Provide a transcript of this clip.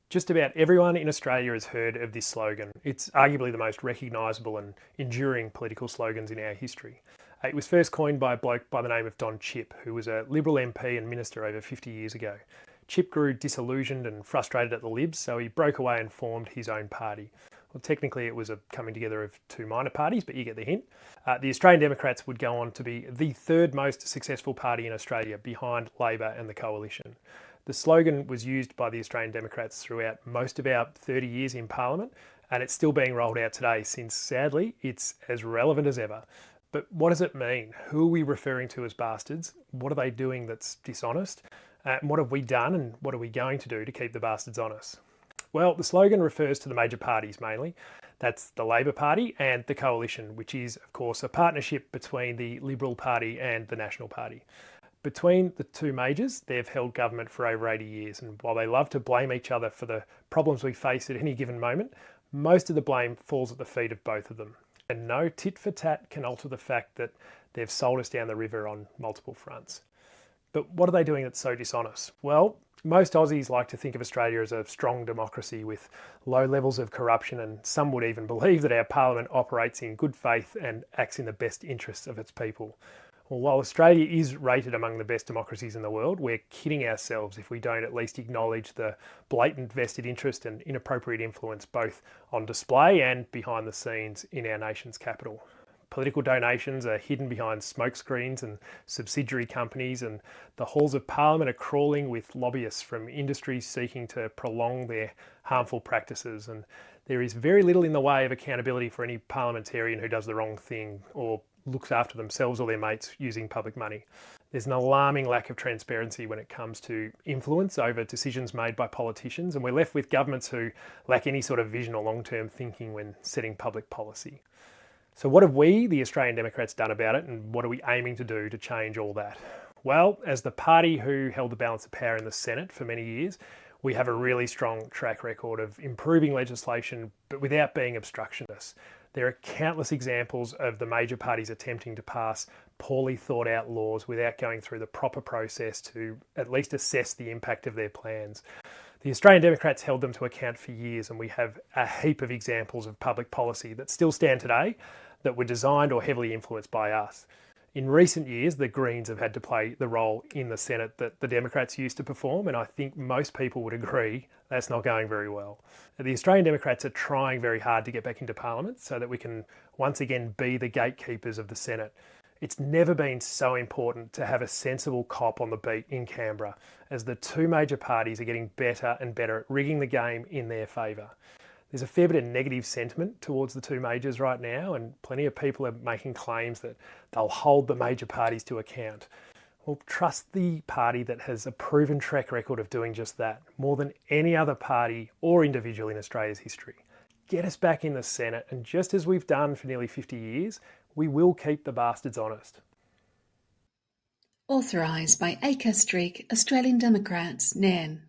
Just about everyone in Australia has heard of this slogan. It's arguably the most recognisable and enduring political slogans in our history. It was first coined by a bloke by the name of Don Chipp, who was a Liberal MP and minister over 50 years ago. Chipp grew disillusioned and frustrated at the Libs, so he broke away and formed his own party. Well, technically it was a coming together of two minor parties, but you get the hint. The Australian Democrats would go on to be the third most successful party in Australia, behind Labor and the Coalition. The slogan was used by the Australian Democrats throughout most of our 30 years in Parliament, and it's still being rolled out today since, sadly, it's as relevant as ever. But what does it mean? Who are we referring to as bastards? What are they doing that's dishonest? And what have we done and what are we going to do to keep the bastards honest? Well, the slogan refers to the major parties mainly. That's the Labor Party and the Coalition, which is, of course, a partnership between the Liberal Party and the National Party. Between the two majors, they've held government for over 80 years, and while they love to blame each other for the problems we face at any given moment, most of the blame falls at the feet of both of them. And no tit for tat can alter the fact that they've sold us down the river on multiple fronts. But what are they doing that's so dishonest? Well, most Aussies like to think of Australia as a strong democracy with low levels of corruption, and some would even believe that our parliament operates in good faith and acts in the best interests of its people. Well, while Australia is rated among the best democracies in the world, we're kidding ourselves if we don't at least acknowledge the blatant vested interest and inappropriate influence both on display and behind the scenes in our nation's capital. Political donations are hidden behind smokescreens and subsidiary companies, and the halls of Parliament are crawling with lobbyists from industries seeking to prolong their harmful practices. And there is very little in the way of accountability for any parliamentarian who does the wrong thing or looks after themselves or their mates using public money. There's an alarming lack of transparency when it comes to influence over decisions made by politicians, and we're left with governments who lack any sort of vision or long-term thinking when setting public policy. So what have we, the Australian Democrats, done about it, and what are we aiming to do to change all that? Well, as the party who held the balance of power in the Senate for many years, we have a really strong track record of improving legislation, but without being obstructionists. There are countless examples of the major parties attempting to pass poorly thought out laws without going through the proper process to at least assess the impact of their plans. The Australian Democrats held them to account for years, and we have a heap of examples of public policy that still stand today that were designed or heavily influenced by us. In recent years, the Greens have had to play the role in the Senate that the Democrats used to perform, and I think most people would agree that's not going very well. The Australian Democrats are trying very hard to get back into Parliament so that we can once again be the gatekeepers of the Senate. It's never been so important to have a sensible cop on the beat in Canberra, as the two major parties are getting better and better at rigging the game in their favour. There's a fair bit of negative sentiment towards the two majors right now, and plenty of people are making claims that they'll hold the major parties to account. Well, trust the party that has a proven track record of doing just that, more than any other party or individual in Australia's history. Get us back in the Senate, and just as we've done for nearly 50 years, we will keep the bastards honest. Authorised by Acre Street, Australian Democrats, Nairn.